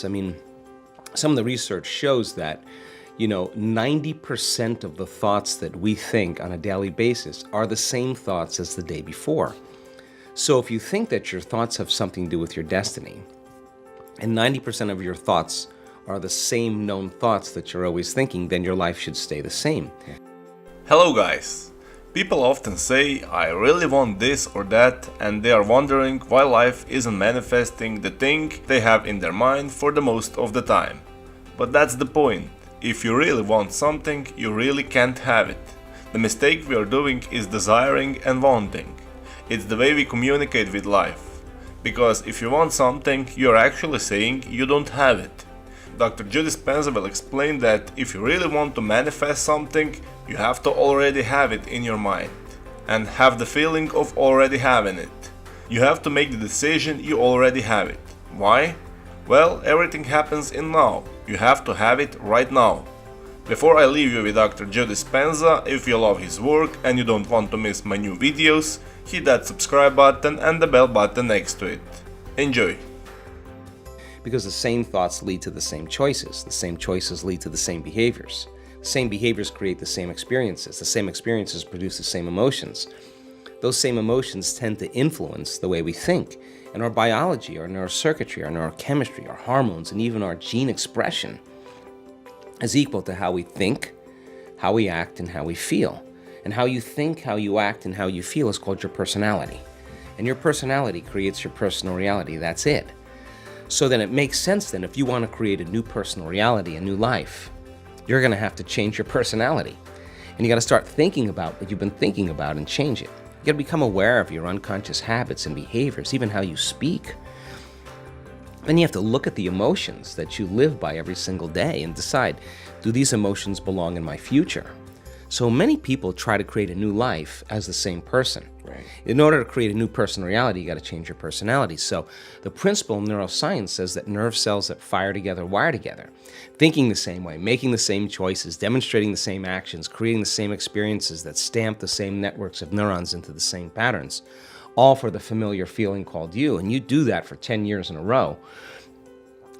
I mean, some of the research shows that, 90% of the thoughts that we think on a daily basis are the same thoughts as the day before. So if you think that your thoughts have something to do with your destiny, and 90% of your thoughts are the same known thoughts that you're always thinking, then your life should stay the same. Hello guys! People often say, I really want this or that, and they are wondering why life isn't manifesting the thing they have in their mind for the most of the time. But that's the point. If you really want something, you really can't have it. The mistake we are doing is desiring and wanting. It's the way we communicate with life. Because if you want something, you are actually saying you don't have it. Dr. DISPENZA will explain that if you really want to manifest something, you have to already have it in your mind and have the feeling of already having it. You have to make the decision you already have it. Why? Well, everything happens in now. You have to have it right now. Before I leave you with Dr. DISPENZA, if you love his work and you don't want to miss my new videos, hit that subscribe button and the bell button next to it. Enjoy! Because the same thoughts lead to the same choices. The same choices lead to the same behaviors. The same behaviors create the same experiences. The same experiences produce the same emotions. Those same emotions tend to influence the way we think. And our biology, our neurocircuitry, our neurochemistry, our hormones, and even our gene expression is equal to how we think, how we act, and how we feel. And how you think, how you act, and how you feel is called your personality. And your personality creates your personal reality. That's it. So then it makes sense then, if you want to create a new personal reality, a new life, you're going to have to change your personality. And you got to start thinking about what you've been thinking about and change it. You got to become aware of your unconscious habits and behaviors, even how you speak. Then you have to look at the emotions that you live by every single day and decide, do these emotions belong in my future? So many people try to create a new life as the same person. Right. In order to create a new personal reality, you got to change your personality. So the principle in neuroscience says that nerve cells that fire together wire together. Thinking the same way, making the same choices, demonstrating the same actions, creating the same experiences that stamp the same networks of neurons into the same patterns, all for the familiar feeling called you. And you do that for 10 years in a row.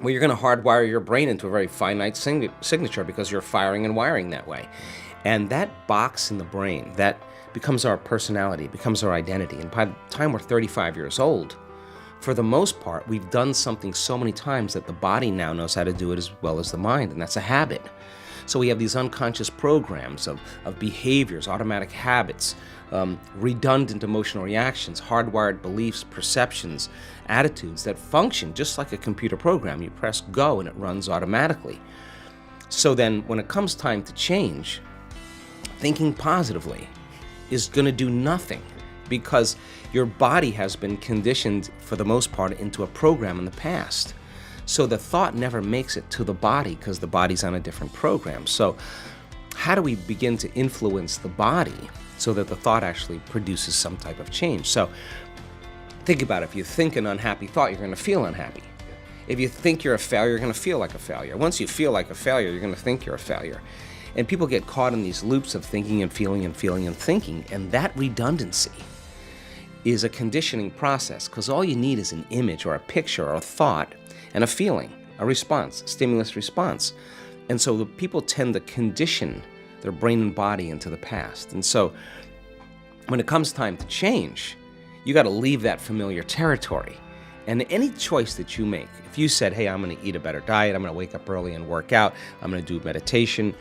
Well, you're going to hardwire your brain into a very finite signature because you're firing and wiring that way. And that box in the brain, that becomes our personality, becomes our identity. And by the time we're 35 years old, for the most part, we've done something so many times that the body now knows how to do it as well as the mind, and that's a habit. So we have these unconscious programs of behaviors, automatic habits, redundant emotional reactions, hardwired beliefs, perceptions, attitudes that function just like a computer program. You press go and it runs automatically. So then when it comes time to change, thinking positively is going to do nothing because your body has been conditioned for the most part into a program in the past. So the thought never makes it to the body because the body's on a different program. So how do we begin to influence the body so that the thought actually produces some type of change? So think about it. If you think an unhappy thought, you're going to feel unhappy. If you think you're a failure, you're going to feel like a failure. Once you feel like a failure, you're going to think you're a failure. And people get caught in these loops of thinking and feeling and feeling and thinking, and that redundancy is a conditioning process because all you need is an image or a picture or a thought and a feeling, a response, stimulus response. And so the people tend to condition their brain and body into the past. And so when it comes time to change, you got to leave that familiar territory. And any choice that you make, if you said, hey, I'm going to eat a better diet, I'm going to wake up early and work out, I'm going to do meditation,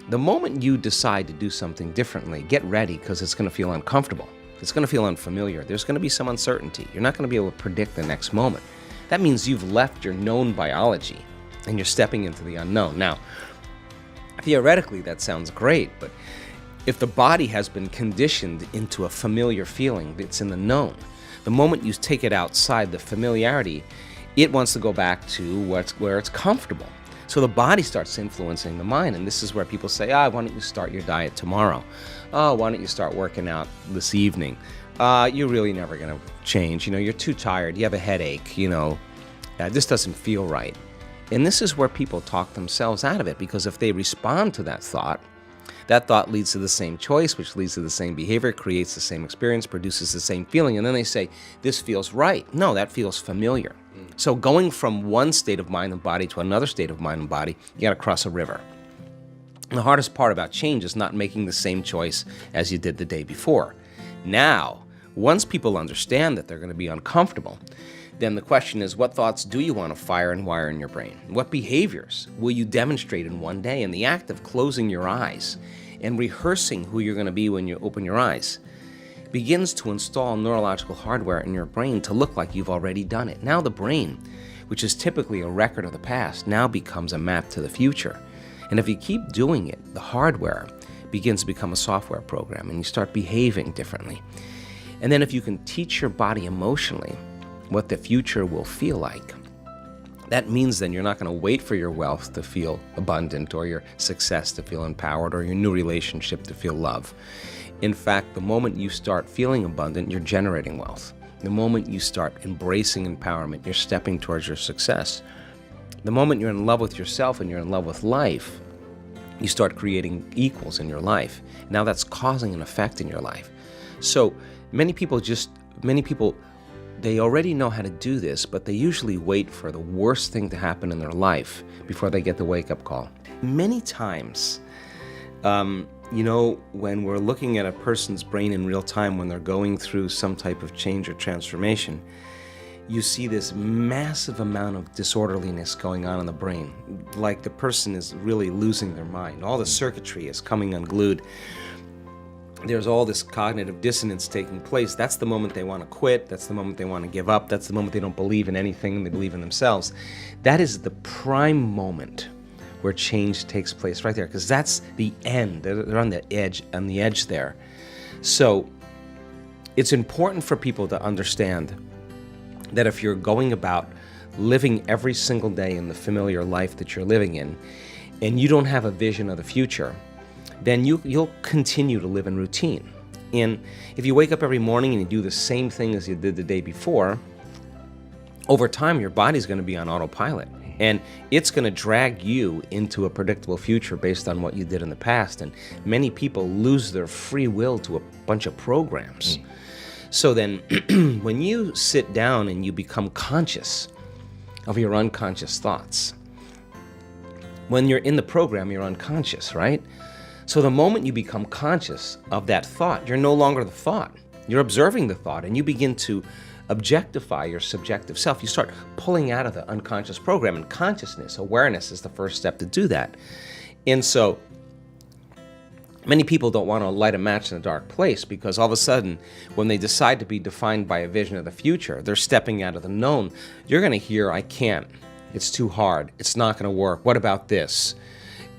the moment you decide to do something differently, get ready because it's going to feel uncomfortable. It's going to feel unfamiliar. There's going to be some uncertainty. You're not going to be able to predict the next moment. That means you've left your known biology and you're stepping into the unknown. Now, theoretically, that sounds great, but if the body has been conditioned into a familiar feeling that's in the known, the moment you take it outside the familiarity, it wants to go back to where it's comfortable. So the body starts influencing the mind, and this is where people say, why don't you start your diet tomorrow? Oh, why don't you start working out this evening? You're really never going to change. You're too tired. You have a headache. This doesn't feel right. And this is where people talk themselves out of it, because if they respond to that thought leads to the same choice, which leads to the same behavior, creates the same experience, produces the same feeling, and then they say, this feels right. No, that feels familiar. So going from one state of mind and body to another state of mind and body, you got to cross a river. And the hardest part about change is not making the same choice as you did the day before. Now, once people understand that they're going to be uncomfortable, then the question is, what thoughts do you want to fire and wire in your brain? What behaviors will you demonstrate in one day? And the act of closing your eyes and rehearsing who you're going to be when you open your eyes begins to install neurological hardware in your brain to look like you've already done it. Now the brain, which is typically a record of the past, now becomes a map to the future. And if you keep doing it, the hardware begins to become a software program and you start behaving differently. And then if you can teach your body emotionally what the future will feel like, that means then you're not going to wait for your wealth to feel abundant or your success to feel empowered or your new relationship to feel love. In fact, the moment you start feeling abundant, you're generating wealth. The moment you start embracing empowerment, you're stepping towards your success. The moment you're in love with yourself and you're in love with life, you start creating equals in your life. Now that's causing an effect in your life. So many people, they already know how to do this, but they usually wait for the worst thing to happen in their life before they get the wake-up call. Many times, when we're looking at a person's brain in real time when they're going through some type of change or transformation, you see this massive amount of disorderliness going on in the brain, like the person is really losing their mind. All the circuitry is coming unglued. There's all this cognitive dissonance taking place. That's the moment they want to quit. That's the moment they want to give up. That's the moment they don't believe in anything. They believe in themselves. That is the prime moment where change takes place right there, because that's the end. They're on the edge there. So it's important for people to understand that if you're going about living every single day in the familiar life that you're living in, and you don't have a vision of the future, then you'll continue to live in routine. And if you wake up every morning and you do the same thing as you did the day before, over time your body's going to be on autopilot. And it's going to drag you into a predictable future based on what you did in the past. And many people lose their free will to a bunch of programs. So then when you sit down and you become conscious of your unconscious thoughts, when you're in the program, you're unconscious, right? So the moment you become conscious of that thought, you're no longer the thought. You're observing the thought, and you begin to objectify your subjective self. You start pulling out of the unconscious program, and consciousness, awareness is the first step to do that. And so many people don't want to light a match in a dark place, because all of a sudden, when they decide to be defined by a vision of the future, they're stepping out of the known. You're going to hear, I can't. It's too hard. It's not going to work. What about this?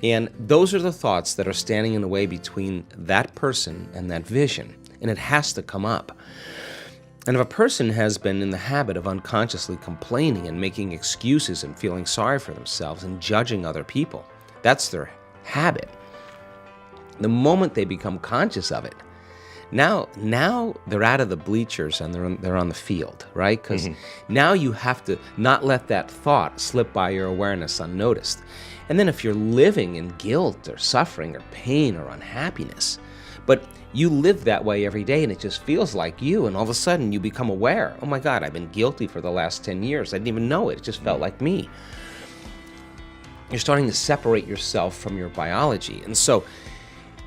And those are the thoughts that are standing in the way between that person and that vision. And it has to come up. And if a person has been in the habit of unconsciously complaining and making excuses and feeling sorry for themselves and judging other people, that's their habit. The moment they become conscious of it, now they're out of the bleachers and they're on the field, right? Because now you have to not let that thought slip by your awareness unnoticed. And then if you're living in guilt or suffering or pain or unhappiness, but you live that way every day and it just feels like you, and all of a sudden you become aware, oh my God, I've been guilty for the last 10 years. I didn't even know it. It just felt like me. You're starting to separate yourself from your biology. And so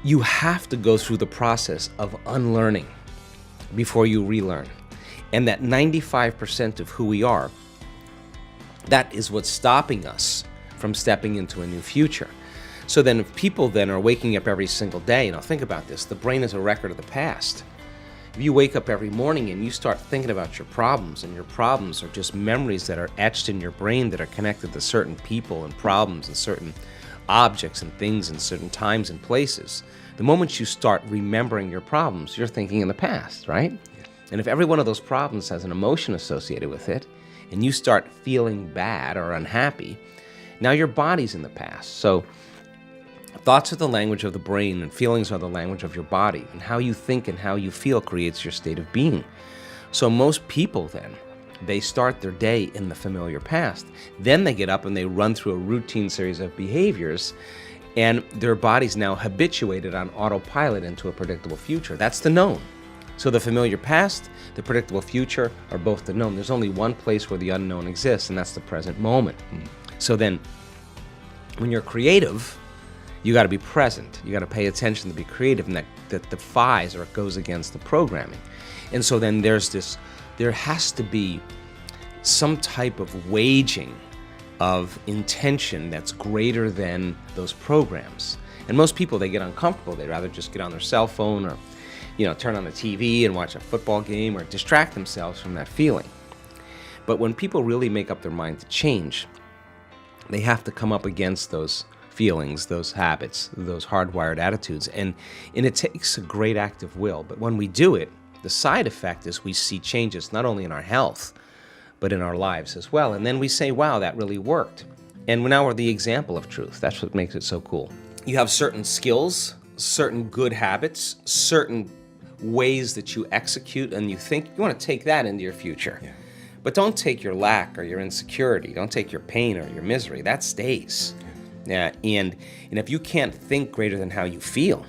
you have to go through the process of unlearning before you relearn. And that 95% of who we are, that is what's stopping us from stepping into a new future. So then if people then are waking up every single day, and I'll think about this, the brain is a record of the past. If you wake up every morning and you start thinking about your problems, and your problems are just memories that are etched in your brain that are connected to certain people and problems and certain objects and things in certain times and places, the moment you start remembering your problems, you're thinking in the past, right? And if every one of those problems has an emotion associated with it, and you start feeling bad or unhappy, now your body's in the past. So thoughts are the language of the brain, and feelings are the language of your body. And how you think and how you feel creates your state of being. So most people then, they start their day in the familiar past. Then they get up and they run through a routine series of behaviors, and their body's now habituated on autopilot into a predictable future. That's the known. So the familiar past, the predictable future are both the known. There's only one place where the unknown exists, and that's the present moment. So then, when you're creative, you got to be present. You got to pay attention to be creative, and that defies or it goes against the programming. And so then there has to be some type of waging of intention that's greater than those programs. And most people, they get uncomfortable. They'd rather just get on their cell phone or, turn on the TV and watch a football game or distract themselves from that feeling. But when people really make up their mind to change, they have to come up against those feelings, those habits, those hardwired attitudes. And it takes a great act of will. But when we do it, the side effect is we see changes not only in our health, but in our lives as well. And then we say, wow, that really worked. And now we're the example of truth. That's what makes it so cool. You have certain skills, certain good habits, certain ways that you execute, and you think you want to take that into your future. Yeah. But don't take your lack or your insecurity. Don't take your pain or your misery. That stays. Yeah. And if you can't think greater than how you feel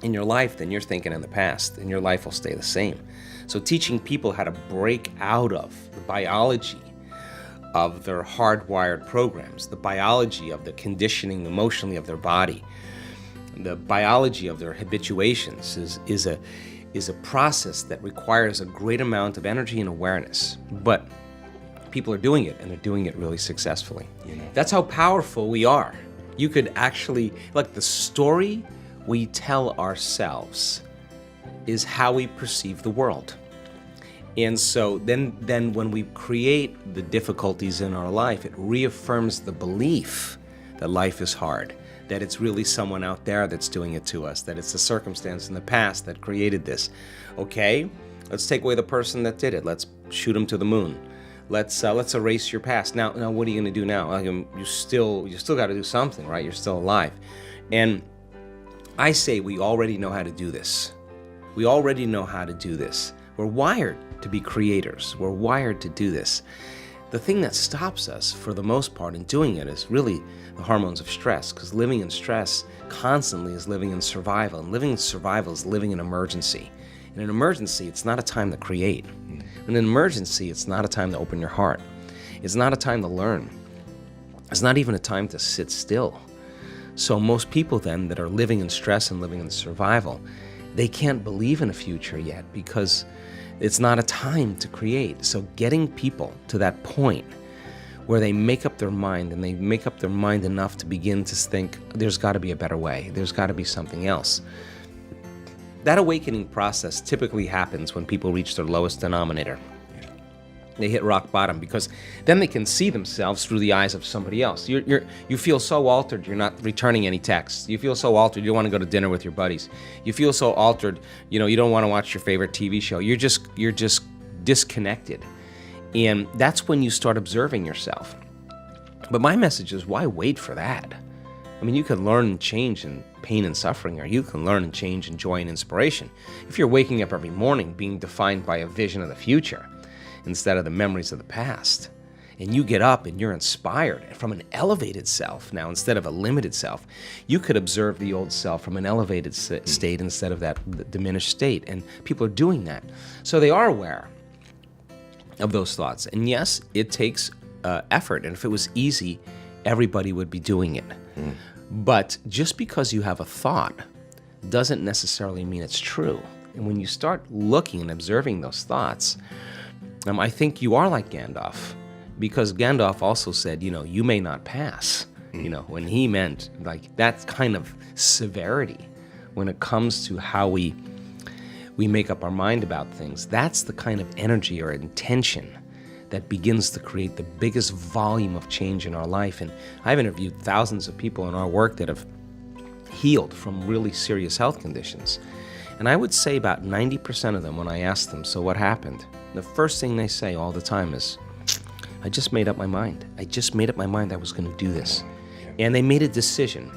in your life, then you're thinking in the past, and your life will stay the same. So teaching people how to break out of the biology of their hardwired programs, the biology of the conditioning emotionally of their body, the biology of their habituations is a process that requires a great amount of energy and awareness. But people are doing it, and they're doing it really successfully. That's how powerful we are. You could actually, like, the story we tell ourselves is how we perceive the world. And so then when we create the difficulties in our life, it reaffirms the belief that life is hard, that it's really someone out there that's doing it to us, that it's a circumstance in the past that created this. Okay, let's take away the person that did it. Let's shoot him to the moon. Let's erase your past. Now what are you going to do now? You still got to do something, right? You're still alive. And I say we already know how to do this. We already know how to do this. We're wired to be creators. We're wired to do this. The thing that stops us, for the most part, in doing it is really the hormones of stress, because living in stress constantly is living in survival, and living in survival is living in emergency. In an emergency, it's not a time to create. In an emergency, it's not a time to open your heart. It's not a time to learn. It's not even a time to sit still. So most people then that are living in stress and living in survival, they can't believe in a future yet because it's not a time to create. So getting people to that point where they make up their mind, and they make up their mind enough to begin to think, there's got to be a better way. There's got to be something else. That awakening process typically happens when people reach their lowest denominator. They hit rock bottom, because then they can see themselves through the eyes of somebody else. You feel so altered, you're not returning any texts. You feel so altered, you don't want to go to dinner with your buddies. You feel so altered, you don't want to watch your favorite TV show. You're just disconnected. And that's when you start observing yourself. But my message is, why wait for that? I mean, you can learn and change in pain and suffering, or you can learn and change in joy and inspiration. If you're waking up every morning being defined by a vision of the future instead of the memories of the past, and you get up and you're inspired from an elevated self now instead of a limited self, you could observe the old self from an elevated state instead of that diminished state. And people are doing that. So they are aware of those thoughts. And yes, it takes effort. And if it was easy, everybody would be doing it. But just because you have a thought doesn't necessarily mean it's true. And when you start looking and observing those thoughts, I think you are like Gandalf, because Gandalf also said, you may not pass, when he meant like that kind of severity when it comes to how we make up our mind about things. That's the kind of energy or intention that begins to create the biggest volume of change in our life. And I've interviewed thousands of people in our work that have healed from really serious health conditions. And I would say about 90% of them, when I ask them, so what happened? The first thing they say all the time is, I just made up my mind. I just made up my mind I was going to do this. And they made a decision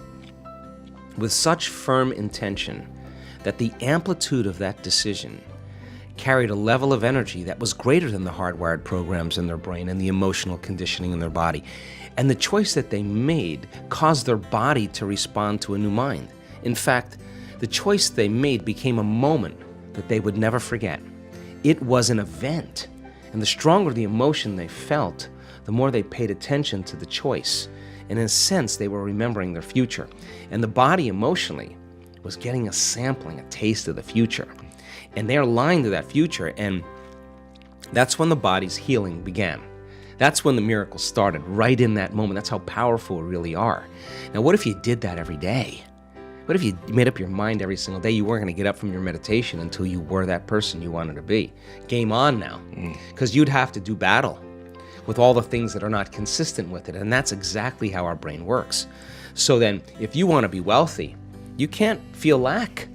with such firm intention that the amplitude of that decision carried a level of energy that was greater than the hardwired programs in their brain and the emotional conditioning in their body. And the choice that they made caused their body to respond to a new mind. In fact, the choice they made became a moment that they would never forget. It was an event, and the stronger the emotion they felt, the more they paid attention to the choice. And in a sense, they were remembering their future. And the body emotionally was getting a sampling, a taste of the future. And they're aligned to that future, and that's when the body's healing began. That's when the miracle started, right in that moment. That's how powerful we really are. Now, what if you did that every day? What if you made up your mind every single day you weren't going to get up from your meditation until you were that person you wanted to be? Game on now. Because you'd have to do battle with all the things that are not consistent with it. And that's exactly how our brain works. So then, if you want to be wealthy, you can't feel lack.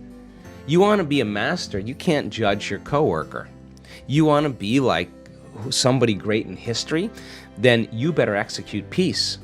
You want to be a master, you can't judge your coworker. You want to be like somebody great in history, then you better execute peace.